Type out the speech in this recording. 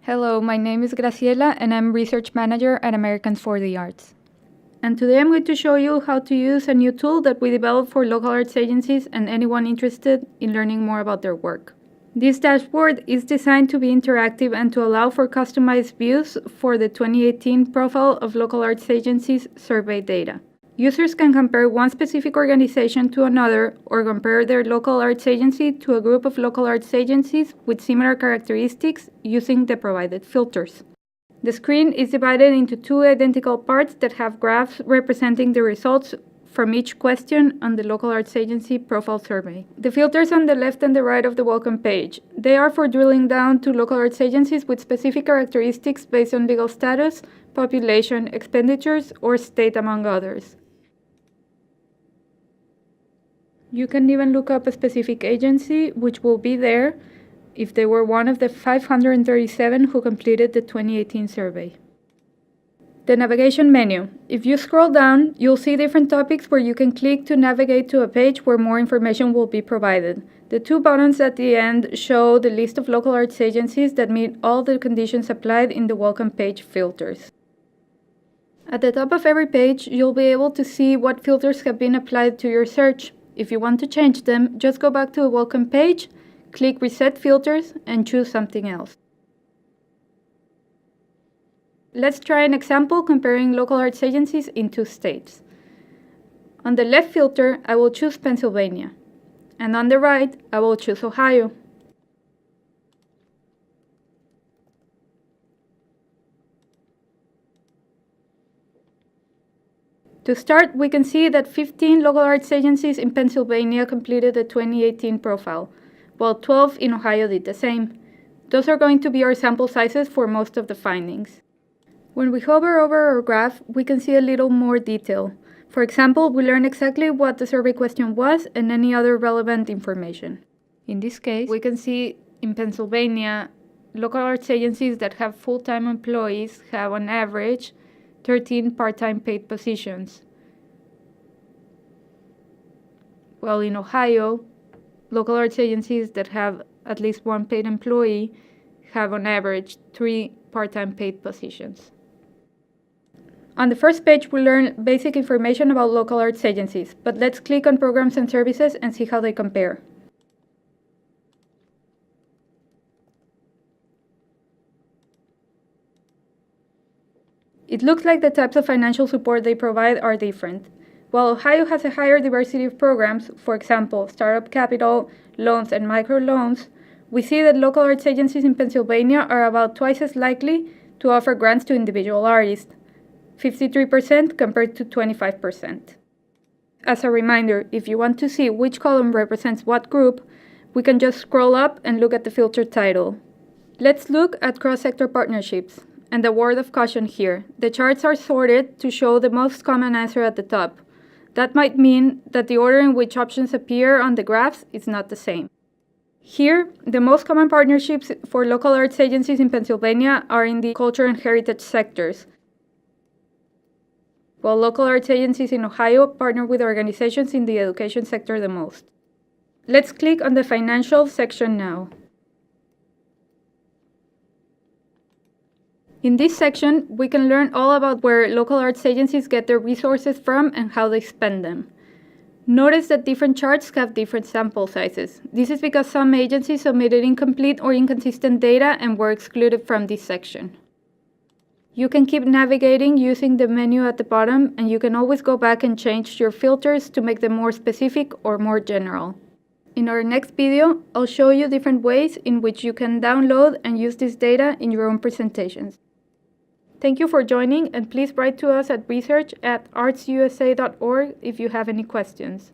Hello, my name is Graciela and I'm Research Manager at Americans for the Arts. And today I'm going to show you how to use a new tool that we developed for local arts agencies and anyone interested in learning more about their work. This dashboard is designed to be interactive and to allow for customized views for the 2018 profile of local arts agencies survey data. Users can compare one specific organization to another or compare their local arts agency to a group of local arts agencies with similar characteristics using the provided filters. The screen is divided into two identical parts that have graphs representing the results from each question on the local arts agency profile survey. The filters on the left and the right of the welcome page. They are for drilling down to local arts agencies with specific characteristics based on legal status, population, expenditures, or state, among others. You can even look up a specific agency, which will be there if they were one of the 537 who completed the 2018 survey. The navigation menu. If you scroll down, you'll see different topics where you can click to navigate to a page where more information will be provided. The two buttons at the end show the list of local arts agencies that meet all the conditions applied in the welcome page filters. At the top of every page, you'll be able to see what filters have been applied to your search. If you want to change them, just go back to the welcome page, click Reset Filters, and choose something else. Let's try an example comparing local arts agencies in two states. On the left filter, I will choose Pennsylvania, and on the right, I will choose Ohio. To start, we can see that 15 local arts agencies in Pennsylvania completed the 2018 profile, while 12 in Ohio did the same. Those are going to be our sample sizes for most of the findings. When we hover over our graph, we can see a little more detail. For example, we learn exactly what the survey question was and any other relevant information. In this case, we can see in Pennsylvania, local arts agencies that have full-time employees have on average 13 part-time paid positions. While in Ohio, local arts agencies that have at least one paid employee have on average 3 part-time paid positions. On the first page, we learn basic information about local arts agencies, but let's click on Programs and Services and see how they compare. It looks like the types of financial support they provide are different. While Ohio has a higher diversity of programs, for example, startup capital, loans, and microloans, we see that local arts agencies in Pennsylvania are about twice as likely to offer grants to individual artists, 53% compared to 25%. As a reminder, if you want to see which column represents what group, we can just scroll up and look at the filter title. Let's look at cross-sector partnerships. And a word of caution here, the charts are sorted to show the most common answer at the top. That might mean that the order in which options appear on the graphs is not the same. Here, the most common partnerships for local arts agencies in Pennsylvania are in the culture and heritage sectors, while local arts agencies in Ohio partner with organizations in the education sector the most. Let's click on the financial section now. In this section, we can learn all about where local arts agencies get their resources from and how they spend them. Notice that different charts have different sample sizes. This is because some agencies submitted incomplete or inconsistent data and were excluded from this section. You can keep navigating using the menu at the bottom, and you can always go back and change your filters to make them more specific or more general. In our next video, I'll show you different ways in which you can download and use this data in your own presentations. Thank you for joining, and please write to us at research@artsusa.org if you have any questions.